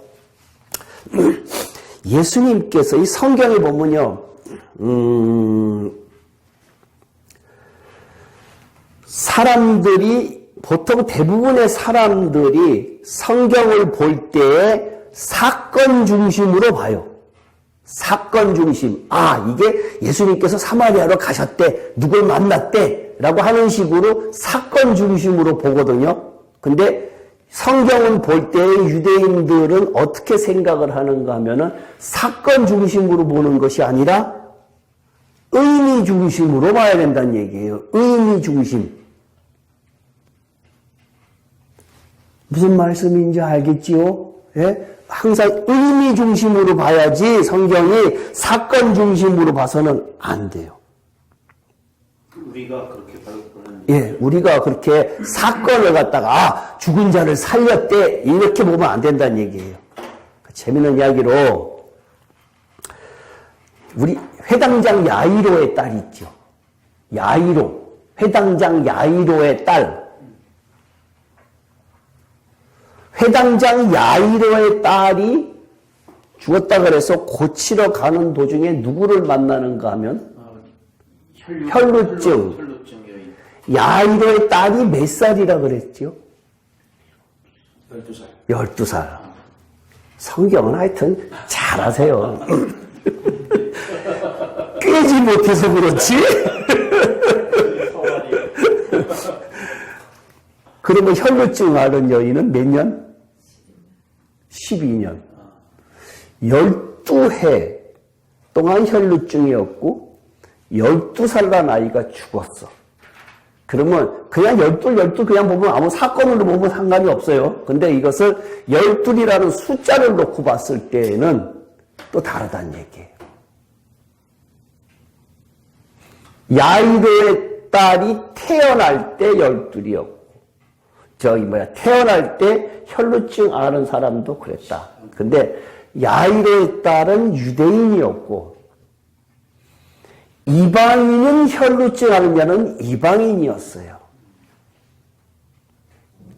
예수님께서 이 성경에 보면요, 보통 대부분의 사람들이 성경을 볼 때에 사건 중심으로 봐요. 사건 중심. 이게 예수님께서 사마리아로 가셨대, 누굴 만났대, 라고 하는 식으로 사건 중심으로 보거든요. 근데 성경을 볼 때 유대인들은 어떻게 생각을 하는가 하면은 사건 중심으로 보는 것이 아니라 의미 중심으로 봐야 된다는 얘기예요. 의미 중심. 무슨 말씀인지 알겠지요? 예? 항상 의미 중심으로 봐야지 성경이 사건 중심으로 봐서는 안 돼요. 우리가 그렇게 보는. 예, 우리가 그렇게 사건을 갖다가 죽은 자를 살렸대 이렇게 보면 안 된다는 얘기예요. 재미있는 이야기로 우리 회당장 야이로의 딸 있죠. 회당장 야이로의 딸. 회당장 야이로의 딸이 죽었다 그래서 고치러 가는 도중에 누구를 만나는가 하면 혈루증. 야이로의 딸이 몇 살이라 그랬죠? 12살. 12살. 성경은 하여튼 잘하세요. 꿰지 못해서 그렇지? 그러면 혈루증 앓은 여인은 몇 년? 12년. 12해 동안 혈루증이었고 12살 난 아이가 죽었어. 그러면 그냥 12 그냥 보면 아무 사건으로 보면 상관이 없어요. 근데 이것을 12이라는 숫자를 놓고 봤을 때에는 또 다르다는 얘기예요. 야이로의 딸이 태어날 때 12이었고 태어날 때 혈루증 앓은 사람도 그랬다. 근데 야이로의 딸은 유대인이었고 이방인은 혈루증 앓은 자는 이방인이었어요.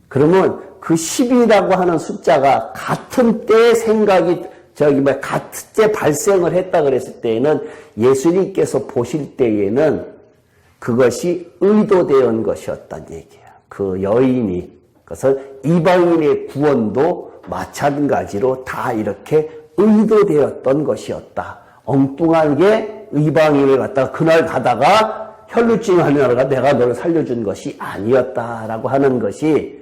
그러면 그 10이라고 하는 숫자가 같은 때 같은 때 발생을 했다 그랬을 때에는 예수님께서 보실 때에는 그것이 의도되어 것이었다는 얘기예요. 그 여인이, 그것을 이방인의 구원도 마찬가지로 다 이렇게 의도되었던 것이었다. 엉뚱하게 이방인을 갖다가 그날 가다가 혈루증 하느라가 내가 너를 살려준 것이 아니었다라고 하는 것이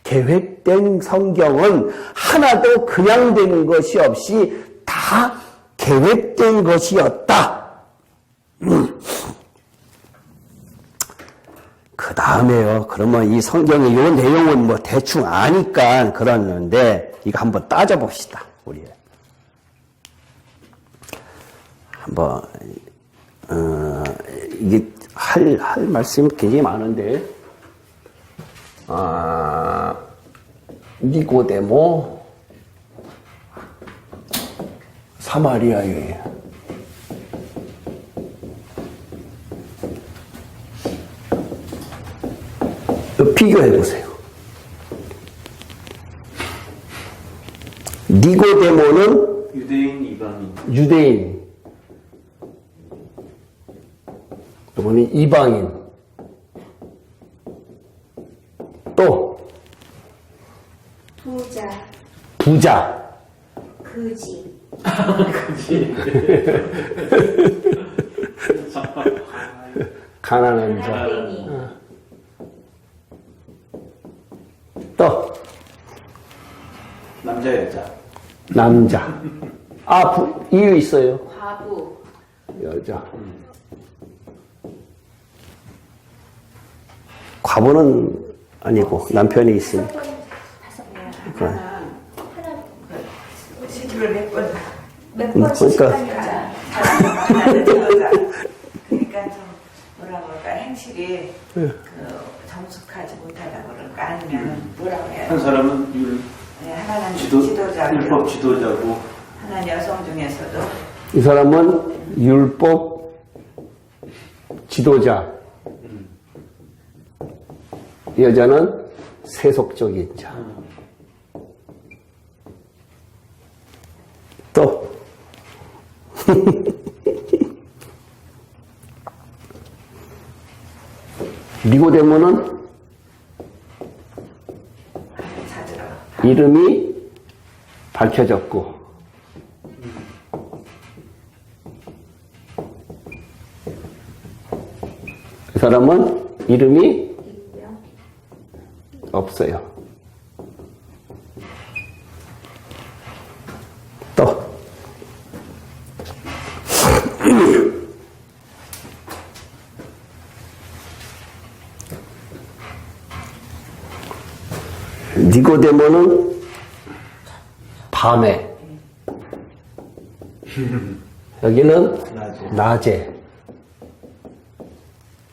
계획된 성경은 하나도 그냥 되는 것이 없이 다 계획된 것이었다. 그 다음에요. 그러면 이 성경의 이 내용은 뭐 대충 아니까 그러는데 이거 한번 따져봅시다. 우리 한번 이게 할 말씀이 굉장히 많은데 니고데모 사마리아 여인 비교해 보세요. 니고데모는 유대인, 이방인. 유대인, 또는 이방인, 또 부자, 부자, 그지, 그치. 가난한 자. 가난뱅이. 또 남자, 여자. 남자. 이유 있어요. 과부. 여자. 과부는 아니고 남편이 있으니. 하나는 시집을 몇 번, 몇번 그러니까 하나는 여자. 그러니까 좀 뭐라 그럴까 행실이 그 정숙하지 못하다 그럴까 아니면 뭐라고 해야 한 돼? 사람은 네, 하나는 율법 지도자고 지도자고, 하나는 여성 중에서도 이 사람은 율법 지도자. 여자는 세속적인 자. 또 니고데모는 찾으러 이름이 밝혀졌고 그 사람은 이름이 없어요. 또 니고데모는 밤에 여기는 낮에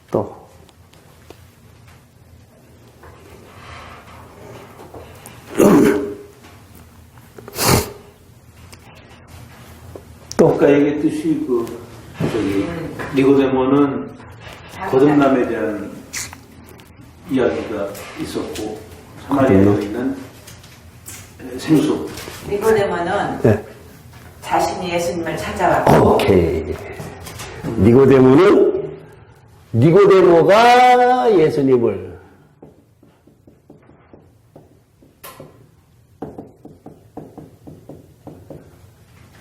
또 아까 얘기했듯이 니고데모는 거듭남에 대한 이야기가 있었고 사마리아에 있는 생수. 니고데모는 네. 자신이 예수님을 찾아왔고 오케이. 니고데모가 예수님을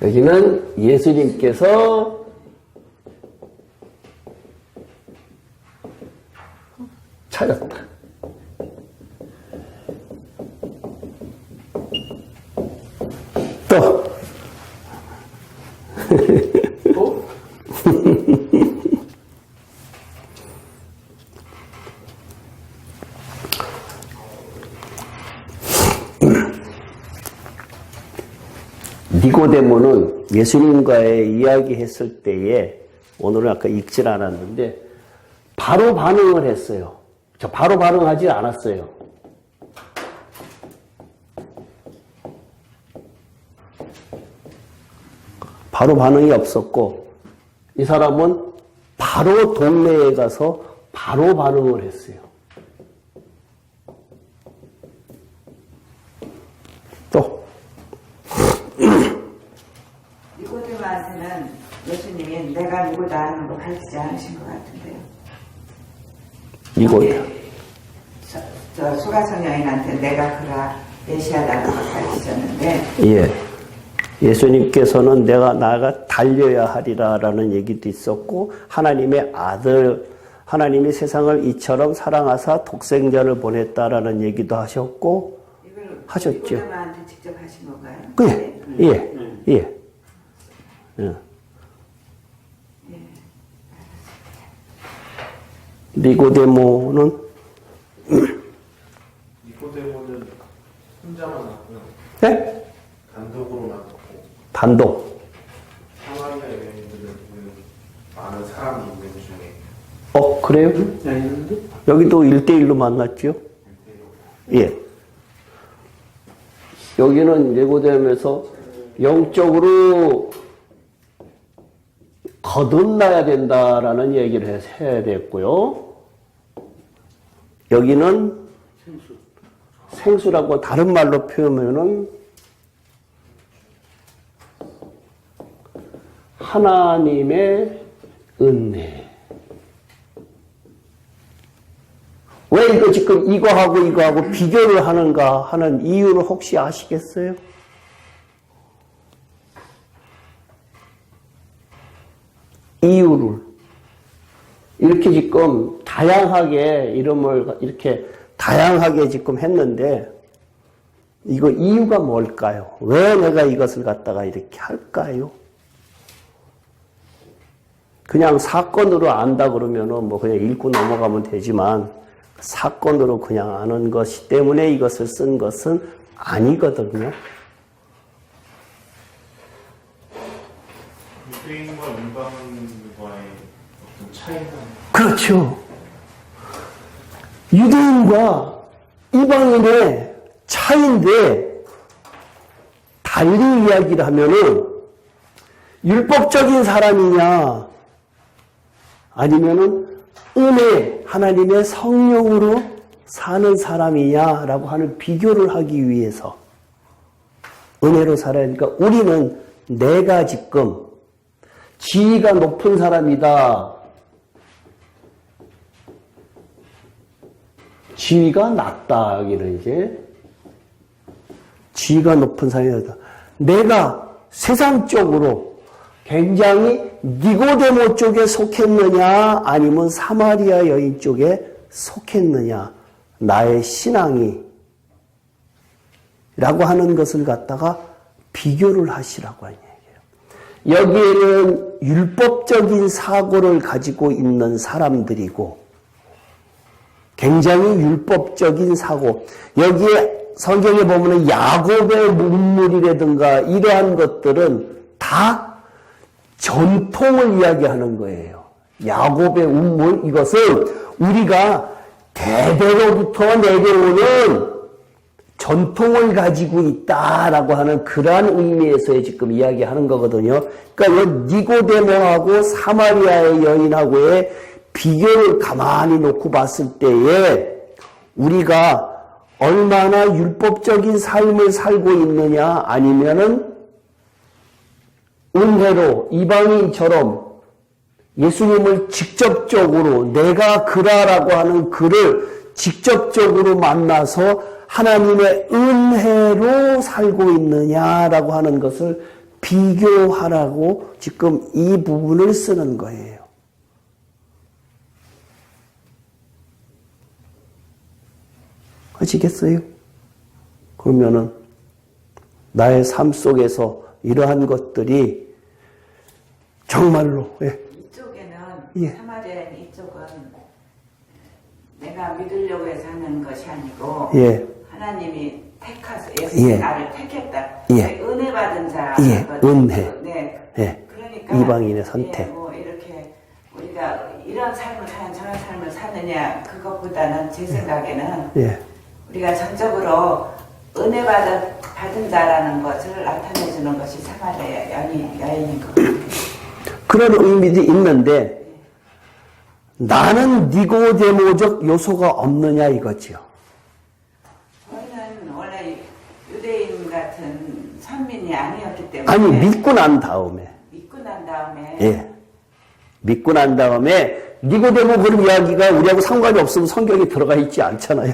여기는 예수님께서 찾았다. 또 또 니고데모는 예수님과의 이야기했을 때에 오늘은 아까 읽질 않았는데 바로 반응을 했어요. 저 바로 반응하지 않았어요. 바로 반응이 없었고 이 사람은 바로 동네에 가서 바로 반응을 했어요. 또 니고데모한테는 예수님이 내가 누구다 하는 걸 가르치지 않으신 것 같은데요. 니고데모 저 수가성 여인한테 내가 그라 메시아다는 걸 가르치셨는데 예. 예수님께서는 나가 달려야 하리라라는 얘기도 있었고 하나님의 아들 하나님이 세상을 이처럼 사랑하사 독생자를 보냈다라는 얘기도 하셨고 이걸 하셨죠. 니고데모한테 직접 하신 건가요? 예. 니고데모는 니코데모는 혼자만 왔고요. 네? 단독으로 왔고 단독. 사마리아 여행들은 많은 사람이 있는 중에 그래요? 아닌데? 여기도 1대1로 만났죠? 예. 여기는 니고데모에서 영적으로 거듭나야 된다라는 얘기를 해야 됐고요. 여기는 생수라고 다른 말로 표현하면은 하나님의 은혜. 왜 이거 지금 이거하고 비교를 하는가 하는 이유를 혹시 아시겠어요? 이유를 이렇게 지금 다양하게 이름을 이렇게 다양하게 지금 했는데 이거 이유가 뭘까요? 왜 내가 이것을 갖다가 이렇게 할까요? 그냥 사건으로 안다 그러면은 뭐 그냥 읽고 넘어가면 되지만 사건으로 그냥 아는 것이 때문에 이것을 쓴 것은 아니거든요. 유대인과 일반과의 어떤 차이가 그렇죠. 유대인과 이방인의 차이인데 달리 이야기를 하면은 율법적인 사람이냐 아니면은 은혜 하나님의 성령으로 사는 사람이냐라고 하는 비교를 하기 위해서 은혜로 살아야 하니까 우리는 내가 지금 지위가 높은 사람이다. 지위가 낮다. 여기는 이제 지위가 높은 사람이다. 내가 세상적으로 굉장히 니고데모 쪽에 속했느냐 아니면 사마리아 여인 쪽에 속했느냐 나의 신앙이 라고 하는 것을 갖다가 비교를 하시라고 하는 얘기예요. 여기에는 율법적인 사고를 가지고 있는 사람들이고 굉장히 율법적인 사고 여기에 성경에 보면 야곱의 문물이라든가 이러한 것들은 다 전통을 이야기하는 거예요. 야곱의 운물 이것은 우리가 대대로부터 내려오는 전통을 가지고 있다라고 하는 그러한 의미에서 지금 이야기하는 거거든요. 그러니까 니고데모하고 사마리아의 여인하고의 비교를 가만히 놓고 봤을 때에 우리가 얼마나 율법적인 삶을 살고 있느냐 아니면은 은혜로 이방인처럼 예수님을 직접적으로 내가 그라라고 하는 그를 직접적으로 만나서 하나님의 은혜로 살고 있느냐라고 하는 것을 비교하라고 지금 이 부분을 쓰는 거예요. 아시겠어요? 그러면은 나의 삶 속에서 이러한 것들이 정말로 이쪽에는 예. 사마리아인 이쪽은 내가 믿으려고 해서 하는 것이 아니고 예. 하나님이 택하서 예수님이 예. 나를 택했다. 예. 은혜 받은 자. 예. 은혜. 네. 예. 그러니까 이방인의 선택. 예, 뭐 이렇게 우리가 이런 삶을 사는 저런 삶을 사느냐 그것보다는 제 생각에는 예. 우리가 전적으로 은혜 받은 자라는 것을 나타내 주는 것이 사마리아 여인인 것 같아요. 그런 의미도 있는데 나는 니고데모적 요소가 없느냐 이거지요. 저희는 원래 유대인 같은 선민이 아니었기 때문에 아니 믿고 난 다음에 믿고 난 다음에 예. 믿고 난 다음에 니고데모 그런 이야기가 우리하고 상관이 없으면 성경에 들어가 있지 않잖아요.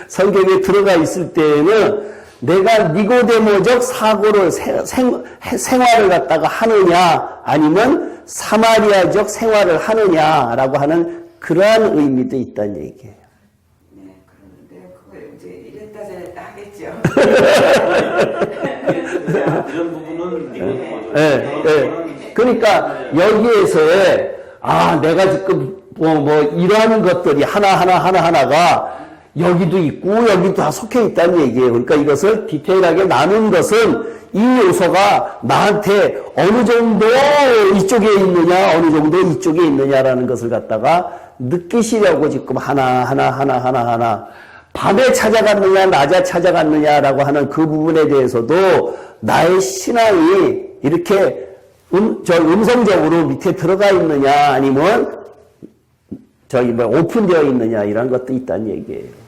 성경에 들어가 있을 때에는 내가 니고데모적 사고를 생활을 갖다가 하느냐 아니면 사마리아적 생활을 하느냐라고 하는 그러한 의미도 있다는 얘기예요. 네, 그런데 그거 이제 이랬다 저랬다 하겠죠. 이런 부분은 니고데모죠. 예, 예. 그러니까 여기에서의 내가 지금 뭐 이러한 것들이 하나가 여기도 있고 여기도 다 속해 있다는 얘기예요. 그러니까 이것을 디테일하게 나눈 것은 이 요소가 나한테 어느 정도 이쪽에 있느냐 어느 정도 이쪽에 있느냐라는 것을 갖다가 느끼시려고 지금 하나 밤에 찾아갔느냐 낮에 찾아갔느냐라고 하는 그 부분에 대해서도 나의 신앙이 이렇게 음성적으로 밑에 들어가 있느냐 아니면 오픈되어 있느냐 이런 것도 있다는 얘기예요.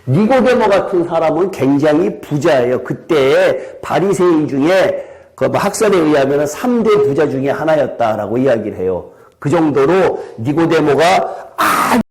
니고데모 같은 사람은 굉장히 부자예요. 그때의 바리새인 중에 학설에 의하면 3대 부자 중에 하나였다라고 이야기를 해요. 그 정도로 니고데모가